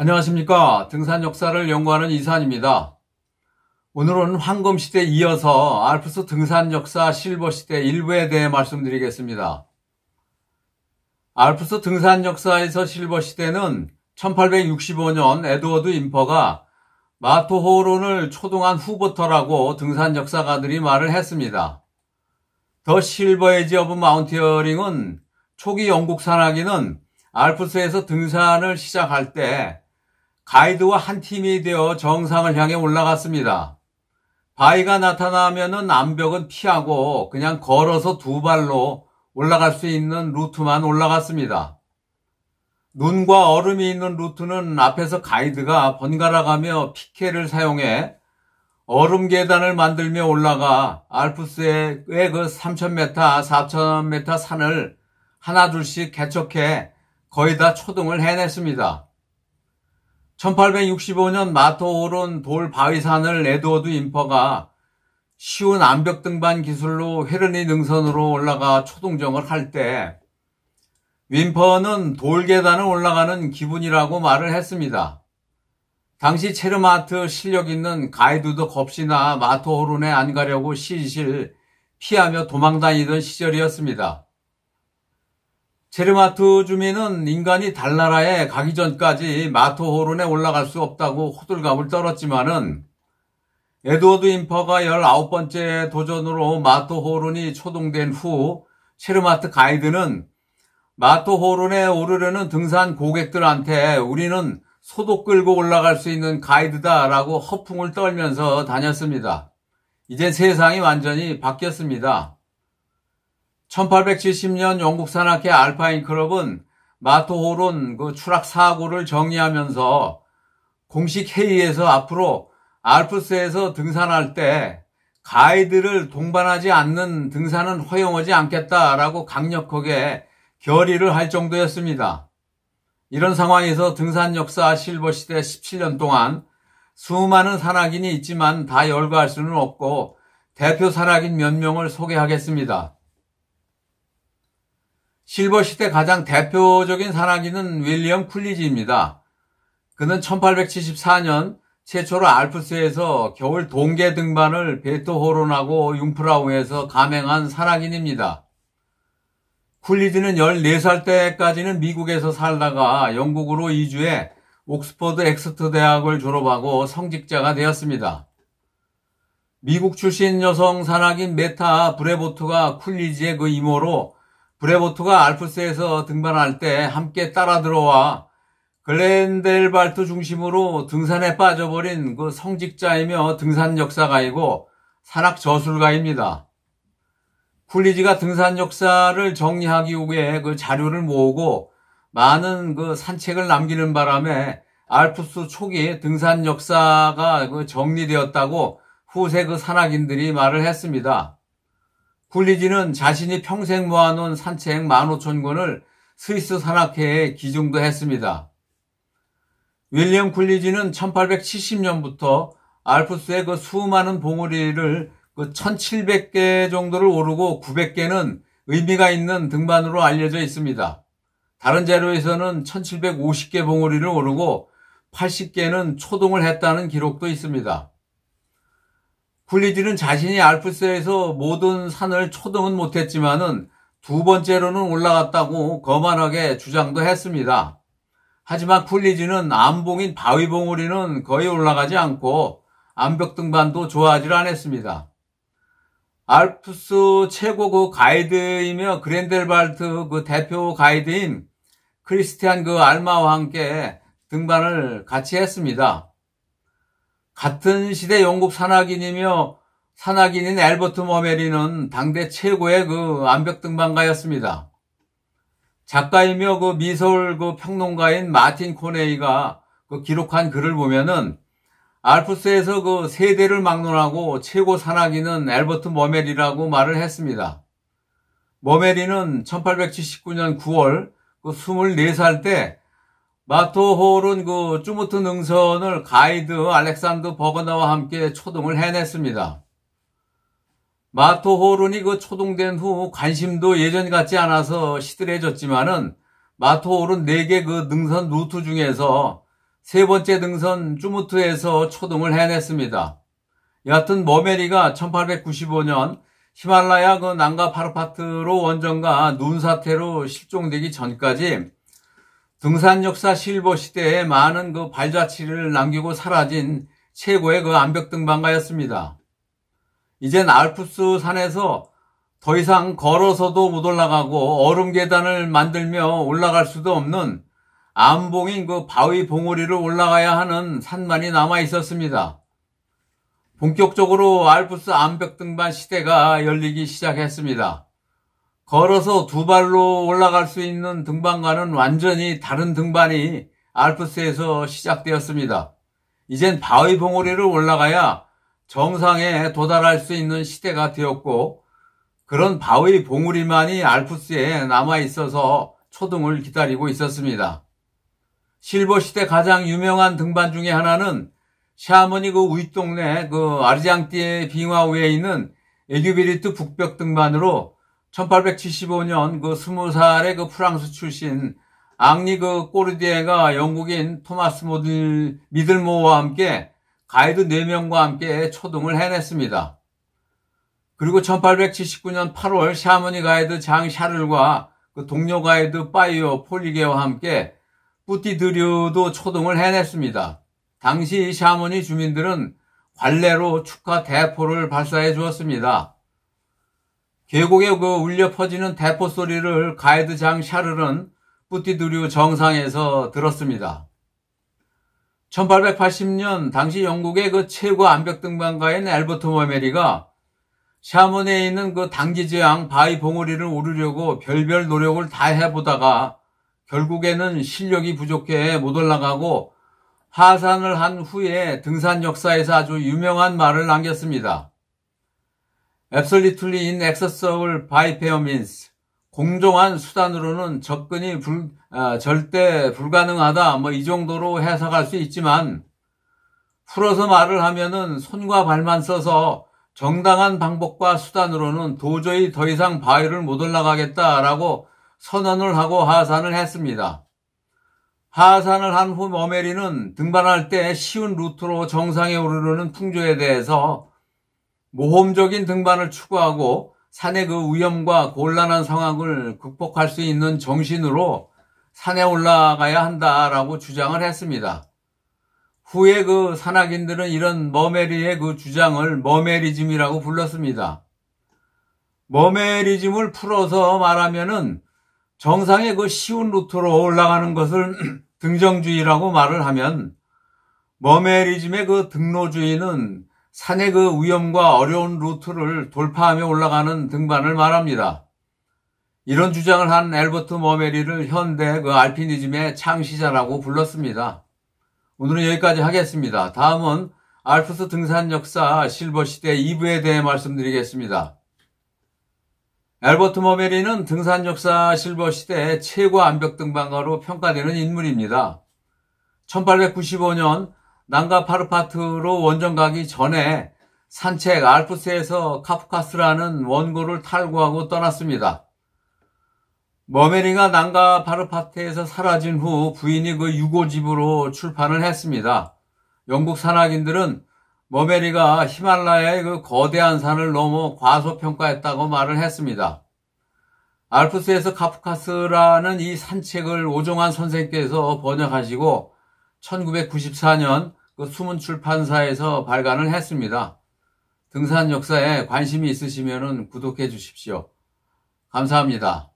안녕하십니까. 등산 역사를 연구하는 이산입니다. 오늘은 황금시대에 이어서 알프스 등산 역사 실버시대 일부에 대해 말씀드리겠습니다. 알프스 등산 역사에서 실버시대는 1865년 에드워드 임퍼가 마토호론을 초동한 후부터라고 등산 역사가들이 말을 했습니다. 더 실버 에지 오브 마운티어링은 초기 영국 산악인은 알프스에서 등산을 시작할 때 가이드와 한 팀이 되어 정상을 향해 올라갔습니다. 바위가 나타나면은 암벽은 피하고 그냥 걸어서 두 발로 올라갈 수 있는 루트만 올라갔습니다. 눈과 얼음이 있는 루트는 앞에서 가이드가 번갈아가며 피케를 사용해 얼음 계단을 만들며 올라가 알프스의 그 3000m, 4000m 산을 하나둘씩 개척해 거의 다 초등을 해냈습니다. 1865년 마토호론 돌 바위산을 에드워드 임퍼가 쉬운 암벽 등반 기술로 헤르니 능선으로 올라가 초동정을 할 때 윈퍼는 돌 계단을 올라가는 기분이라고 말을 했습니다. 당시 체르마트 실력 있는 가이드도 겁시나 마토호론에 안 가려고 실실 피하며 도망다니던 시절이었습니다. 체르마트 주민은 인간이 달나라에 가기 전까지 마토호론에 올라갈 수 없다고 호들갑을 떨었지만은 에드워드 임퍼가 19번째 도전으로 마토호론이 초동된 후 체르마트 가이드는 마토호론에 오르려는 등산 고객들한테 우리는 소도 끌고 올라갈 수 있는 가이드다라고 허풍을 떨면서 다녔습니다. 이제 세상이 완전히 바뀌었습니다. 1870년 영국 산악회 알파인 클럽은 마토호론 추락 사고를 정리하면서 공식 회의에서 앞으로 알프스에서 등산할 때 가이드를 동반하지 않는 등산은 허용하지 않겠다라고 강력하게 결의를 할 정도였습니다. 이런 상황에서 등산 역사 실버시대 17년 동안 수많은 산악인이 있지만 다 열거할 수는 없고 대표 산악인 몇 명을 소개하겠습니다. 실버시대 가장 대표적인 산악인은 윌리엄 쿨리지입니다. 그는 1874년 최초로 알프스에서 겨울 동계 등반을 베토호론하고 융프라우에서 감행한 산악인입니다. 쿨리지는 14살 때까지는 미국에서 살다가 영국으로 이주해 옥스퍼드 엑스터 대학을 졸업하고 성직자가 되었습니다. 미국 출신 여성 산악인 메타 브레보트가 쿨리지의 그 이모로 브레보트가 알프스에서 등반할 때 함께 따라 들어와 글렌델발트 중심으로 등산에 빠져버린 그 성직자이며 등산 역사가이고 산악 저술가입니다. 쿨리지가 등산 역사를 정리하기 위해 그 자료를 모으고 많은 그 산책을 남기는 바람에 알프스 초기 등산 역사가 정리되었다고 후세 그 산악인들이 말을 했습니다. 쿨리지는 자신이 평생 모아놓은 산책 15,000권을 스위스 산악회에 기증도 했습니다. 윌리엄 쿨리지는 1870년부터 알프스의 그 수많은 봉우리를 1700개 정도를 오르고 900개는 의미가 있는 등반으로 알려져 있습니다. 다른 자료에서는 1750개 봉우리를 오르고 80개는 초동을 했다는 기록도 있습니다. 쿨리지는 자신이 알프스에서 모든 산을 초등은 못했지만은 두 번째로는 올라갔다고 거만하게 주장도 했습니다. 하지만 쿨리지는 암봉인 바위봉우리는 거의 올라가지 않고 암벽 등반도 좋아하지 않았습니다. 알프스 최고 그 가이드이며 그렌델발트 그 대표 가이드인 크리스티안 알마와 함께 등반을 같이 했습니다. 같은 시대 영국 산악인이며 산악인인 앨버트 머메리는 당대 최고의 암벽 등반가였습니다. 작가이며 미술 평론가인 마틴 코네이가 기록한 글을 보면은 알프스에서 세대를 막론하고 최고 산악인은 앨버트 머메리라고 말을 했습니다. 머메리는 1879년 9월 24살 때 마토호론 쭈무트 능선을 가이드 알렉산더 버거너와 함께 초동을 해냈습니다. 마토호론이 초동된 후 관심도 예전 같지 않아서 시들해졌지만은 마토호론 4개 능선 루트 중에서 세 번째 등선 쭈무트에서 초등을 해냈습니다. 여하튼 머메리가 1895년 히말라야 그 남가 파르파트로 원정과 눈 사태로 실종되기 전까지 등산 역사 실버 시대에 많은 그 발자취를 남기고 사라진 최고의 그 암벽 등반가였습니다. 이젠 알프스 산에서 더 이상 걸어서도 못 올라가고 얼음 계단을 만들며 올라갈 수도 없는 암봉인 그 바위 봉우리를 올라가야 하는 산만이 남아 있었습니다. 본격적으로 알프스 암벽 등반 시대가 열리기 시작했습니다. 걸어서 두 발로 올라갈 수 있는 등반과는 완전히 다른 등반이 알프스에서 시작되었습니다. 이젠 바위 봉우리를 올라가야 정상에 도달할 수 있는 시대가 되었고, 그런 바위 봉우리만이 알프스에 남아 있어서 초등을 기다리고 있었습니다. 실버 시대 가장 유명한 등반 중에 하나는 샤머니 그 윗동네 그 아르장띠에 빙하우에 있는 에규베리트 북벽 등반으로 1875년 그 20살의 그 프랑스 출신 앙리 그 꼬르디에가 영국인 토마스 미들모어와 함께 가이드 4명과 함께 초등을 해냈습니다. 그리고 1879년 8월 샤머니 가이드 장 샤를과 그 동료 가이드 파이오 폴리게와 함께 뿌띠드류도 초등을 해냈습니다. 당시 샤머니 주민들은 관례로 축하 대포를 발사해 주었습니다. 계곡에 그 울려 퍼지는 대포 소리를 가이드 장 샤를은 뿌띠드류 정상에서 들었습니다. 1880년 당시 영국의 그 최고 암벽 등반가인 앨버트 머메리가 샤먼에 있는 그 당기지양 바위 봉우리를 오르려고 별별 노력을 다 해보다가 결국에는 실력이 부족해 못 올라가고 하산을 한 후에 등산 역사에서 아주 유명한 말을 남겼습니다. Absolutely inaccessible by fair means. 공정한 수단으로는 접근이 절대 불가능하다. 이 정도로 해석할 수 있지만, 풀어서 말을 하면은 손과 발만 써서 정당한 방법과 수단으로는 도저히 더 이상 바위를 못 올라가겠다라고 선언을 하고 하산을 했습니다. 하산을 한 후 머메리는 등반할 때 쉬운 루트로 정상에 오르려는 풍조에 대해서 모험적인 등반을 추구하고 산의 그 위험과 곤란한 상황을 극복할 수 있는 정신으로 산에 올라가야 한다라고 주장을 했습니다. 후에 그 산악인들은 이런 머메리의 그 주장을 머메리즘이라고 불렀습니다. 머메리즘을 풀어서 말하면은 정상의 그 쉬운 루트로 올라가는 것을 등정주의라고 말을 하면, 머메리즘의 그 등로주의는 산의 그 위험과 어려운 루트를 돌파하며 올라가는 등반을 말합니다. 이런 주장을 한 앨버트 머메리를 현대 그 알피니즘의 창시자라고 불렀습니다. 오늘은 여기까지 하겠습니다. 다음은 알프스 등산 역사 실버시대 2부에 대해 말씀드리겠습니다. 앨버트 머메리는 등산 역사 실버시대 최고 암벽 등반가로 평가되는 인물입니다. 1895년 남가 파르파트로 원정 가기 전에 산책 알프스에서 카프카스라는 원고를 탈구하고 떠났습니다. 머메리가 남가 파르파트에서 사라진 후 부인이 그 유고집으로 출판을 했습니다. 영국 산악인들은 머메리가 히말라야의 그 거대한 산을 넘어 과소평가했다고 말을 했습니다. 알프스에서 카프카스라는 이 산책을 오종환 선생께서 번역하시고 1994년 그 숨은 출판사에서 발간을 했습니다. 등산 역사에 관심이 있으시면 구독해 주십시오. 감사합니다.